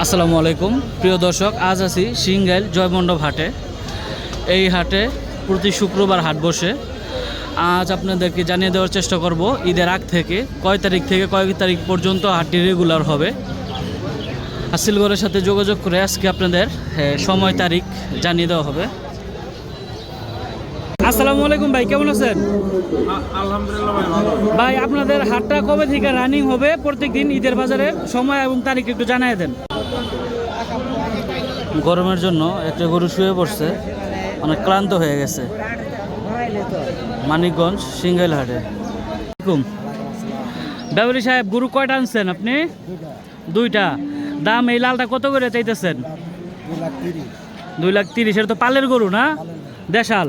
আসসালামু আলাইকুম প্রিয় দর্শক, আজ আছি সিঙ্গাইল জয়মণ্ডপ হাটে। এই হাটে প্রতি শুক্রবার হাট বসে। আজ আপনাদেরকে জানিয়ে দেওয়ার চেষ্টা করব ঈদের আগ থেকে কয় তারিখ থেকে কয় তারিখ পর্যন্ত হাটটি রেগুলার হবে। হাসিলগড়ের সাথে যোগাযোগ করে আজকে আপনাদের সময় তারিখ জানিয়ে দেওয়া হবে। আসসালামু আলাইকুম ভাই, কেমন আছেন? আলহামদুলিল্লাহ ভাই, ভালো। ভাই আপনাদের হাটটা কবে থেকে রানিং হবে? প্রত্যেকদিন ঈদের বাজারের সময় এবং তারিখ একটু জানিয়ে দেন। গরমের জন্য একটা গরু শুয়ে পড়ছে, অনেক ক্লান্ত হয়ে গেছে। মানিকগঞ্জ সিঙ্গাইল হাটে। ব্যবসায়ী সাহেব, গরু কয়টা আনছেন আপনি? দুইটা। দাম এই লালটা কত করে চাইতেছেন? 2,30,000। এটা তো পালের গরু না, দেশাল।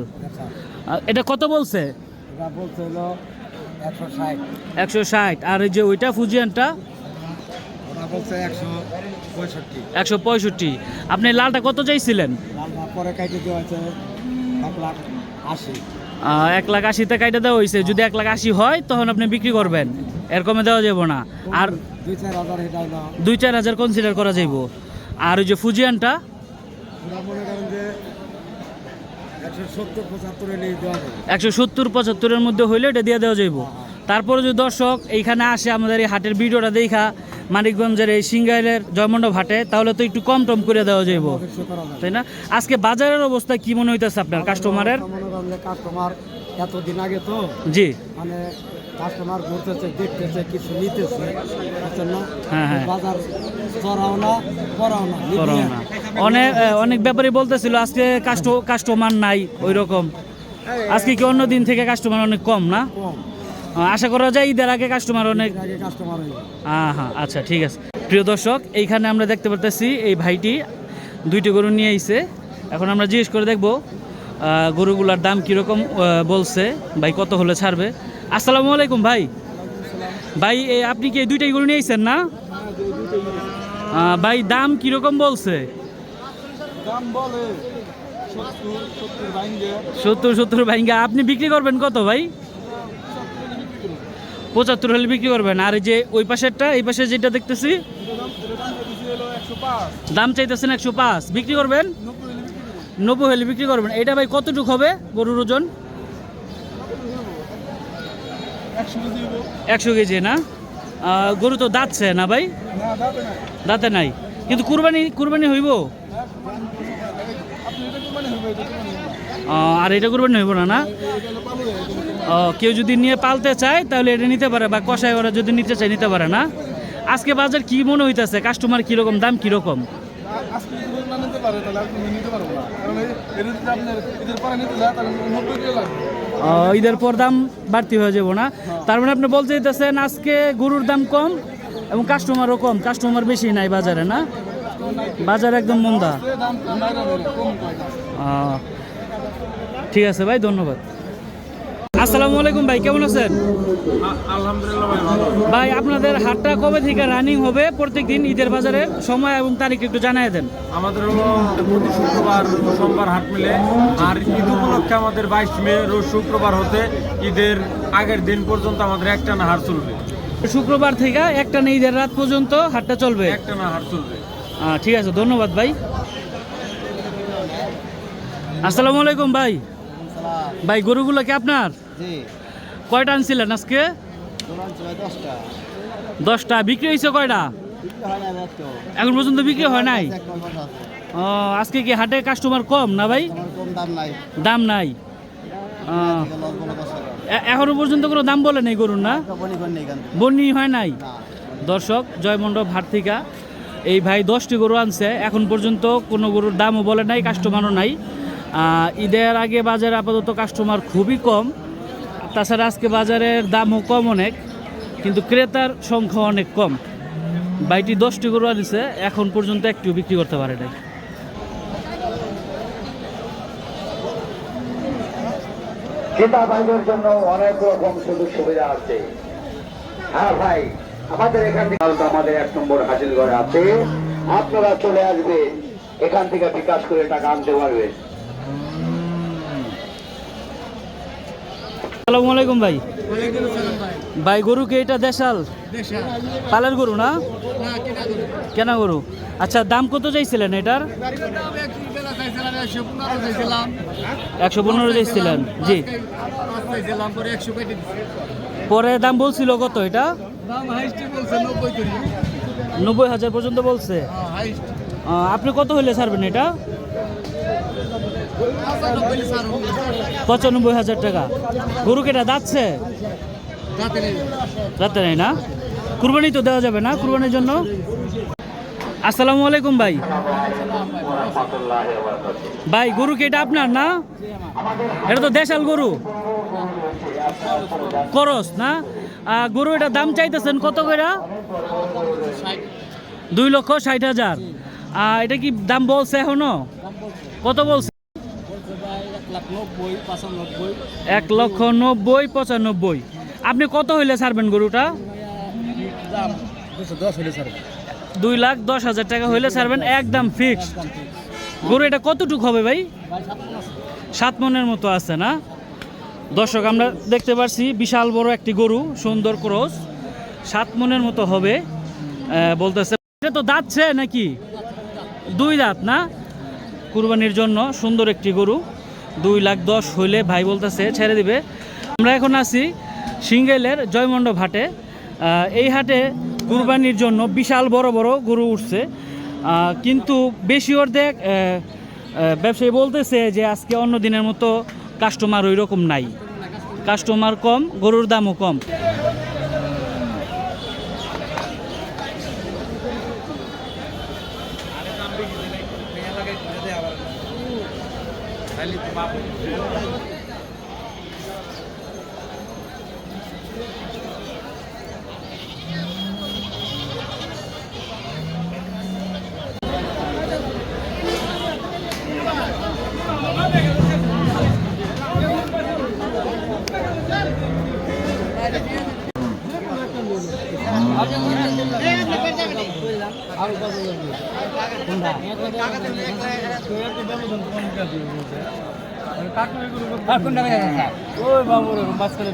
এটা কত বলছে? 160। আর এই যে ওইটা ফুজিয়ানটা 165। আপনি লালটা কত চাইছিলেন? 1,80,000 কাইটে দেওয়া হয়েছে। যদি 1,80,000 হয় তখন আপনি বিক্রি করবেন, এর কমে দেওয়া যাব না। আর 2-4,000 কনসিডার করা যাইব। আর ওই যে ফুজিয়ানটা 170-75-এর মধ্যে হইলে এটা দিয়ে দেওয়া যাইব। তারপরে যদি দর্শক এইখানে আসে আমাদের এই হাটের ভিডিওটা দেখা মানিকগঞ্জের এই সিঙ্গাইলের জয়মণ্ডপ হাটে, তাহলে তো একটু কম টম করে দেওয়া যাইব, তাই না? আজকে বাজারের অবস্থা কি মনে হইতেছে আপনার? কাস্টমারের কাস্টমার এতদিন আগে তো জি মানে কাস্টমার ঘুরতেছে, দেখতেছে, কিছু নিতেছে, হ্যাঁ হ্যাঁ, বাজার চড়াও না পড়াও না। অনেক ব্যাপারই বলতেছিল আজকে কাস্টমার নাই ওই রকম। আজকে কি অন্য দিন থেকে কাস্টমার অনেক কম না? আশা করা যায় ঈদের আগে কাস্টমার অনেক। হ্যাঁ, আচ্ছা ঠিক আছে। প্রিয় দর্শক, এইখানে আমরা দেখতে পারতেছি এই ভাইটি দুইটি গরু নিয়ে আইছে। এখন আমরা জিজ্ঞেস করে দেখব গরুগুলার দাম কীরকম বলছে, ভাই কত হলে ছাড়বে। আসসালামু আলাইকুম ভাই। ভাই আপনি কি এই দুইটাই গরু নিয়ে আইছেন না? ভাই দাম কীরকম বলছে? 70 ভাইঙ্গা। আপনি বিক্রি করবেন কত ভাই? 75 হলে বিক্রি করবেন। আর এই যে ওই পাশেরটা, এই পাশে যেটা দেখতেছি দাম চাইতেছেন 105, বিক্রি করবেন 90 হলে বিক্রি করবেন। এটা ভাই কতটুকু হবে গরুর ওজন? 100 কেজি না? গরু তো দাঁতছে না ভাই? দাঁতে নাই, কিন্তু কুরবানি হইব। আর এটা কুরবানি হইব না? কেউ যদি নিয়ে পালতে চায় তাহলে এটা নিতে পারে, বা কষাই ওরা যদি নিতে চায় নিতে পারে না? আজকে বাজার কি মনে হইতেছে? কাস্টমার কিরকম, দাম কিরকম? ঈদের পর দাম বাড়তি হয়ে যাব না? তার মানে আপনি বলতে চাইতেছেন আজকে গরুর দাম কম এবং কাস্টমারও কম, কাস্টমার বেশি নাই বাজারে না? বাজার একদম মন্দা। ঠিক আছে ভাই, ধন্যবাদ। আসসালামু আলাইকুম ভাই, কেমন আছেন? আলহামদুলিল্লাহ ভাই, ভালো। ভাই আপনাদের হাটটা কবে থেকে রানিং হবে প্রত্যেকদিন ঈদের বাজারের সময় এবং তারিখ একটু জানিয়ে দেন। আমাদের হলো প্রতি শুক্রবার ও সোমবার হাট মিলে। আর ঈদ উপলক্ষে আমাদের 22 মে রোজ শুক্রবার হতে ঈদের আগের দিন পর্যন্ত আমাদের একটানা হাট চলবে। শুক্রবার থেকে একটানা ঈদের রাত পর্যন্ত হাটটা চলবে, একটানা হাট চলবে। ঠিক আছে, ধন্যবাদ ভাই। আসসালামু আলাইকুম ভাই। ভাই গরুগুলো কি আপনার? কয়টা আনছিলেন আজকে? 10টা। বিক্রি হয়েছে কয়টা? এখন পর্যন্ত বিক্রি হয় নাই। আজকে কি হাটে কাস্টমার কম না ভাই? দাম নাই। এখনো পর্যন্ত কোনো দাম বলে নেই গরুর না? বনি হয় নাই। দর্শক, জয়মণ্ডপ হাট থেকে এই ভাই 10টি গরু আনছে, এখন পর্যন্ত কোনো গরুর দামও বলে নাই, কাস্টমারও নাই। ঈদের আগে বাজারে আপাতত কাস্টমার খুবই কম। তাছাড়া আজকে বাজারের দামও কম অনেক, কিন্তু ক্রেতার সংখ্যা অনেক কম। ভাইটি 10টি গরু আনছে, এখন পর্যন্ত একটিও বিক্রি করতে পারে নাই। ক্রেতা ভাইদের জন্য অনেক রকম সুযোগ সুবিধা আছে। হ্যাঁ ভাই, আমাদের এখান থেকে আমাদের 1 নম্বর হাসিলগড়ে আছে। আপনারা চলে আসবেন, এখান থেকে বিকাশ করে টাকা আনতে পারবেন। আসসালামু আলাইকুম ভাই। ভাই গরু কি এটা দেশাল পালের গরু না কেনা গরু? আচ্ছা দাম কত চাইছিলেন এটার? 115 চাইছিলেন জি, পরে দাম বলছিল কত এটা? 90,000 পর্যন্ত বলছে। আপনি কত হইলে ছাড়বেন এটা? 95,000 টাকা। গরু কেটা যাচ্ছে রাতে নেই না? কুরবানি তো দেওয়া যাবে না কুরবানির জন্য? আসসালামু আলাইকুম ভাই। ভাই গরু কি এটা আপনার না? এটা তো দেশাল গরু করস না? গরু এটা দাম চাইতেছেন কত করে? 2,60,000। এটা কি দাম বলছে এখনো? কত বলছে? 1,90,95,000। আপনি কত হইলে ছাড়বেন গরুটা? 2,10,000 টাকা হইলে ছাড়বেন একদম ফিক্সড। গরু এটা কতটুক হবে ভাই? 7 মনের মতো আছে না? দর্শক আমরা দেখতে পাচ্ছি বিশাল বড় একটি গরু, সুন্দর ক্রস, 7 মনের মতো হবে বলতেছে। এটা তো দাঁতছে নাকি? 2 দাঁত না? কুরবানির জন্য সুন্দর একটি গরু, 2,10,000 হইলে ভাই বলতেছে ছেড়ে দিবে। আমরা এখন আছি সিঙ্গেলের জয়মণ্ডপ হাটে। এই হাটে কুরবানির জন্য বিশাল বড় বড় গরু উঠছে, কিন্তু বেশি অর্ধেক ব্যবসায়ী বলতেছে যে আজকে অন্য দিনের মতো কাস্টমার ওই রকম নাই, কাস্টমার কম, গরুর দামও কম। ওই বাবুর মাঝখানে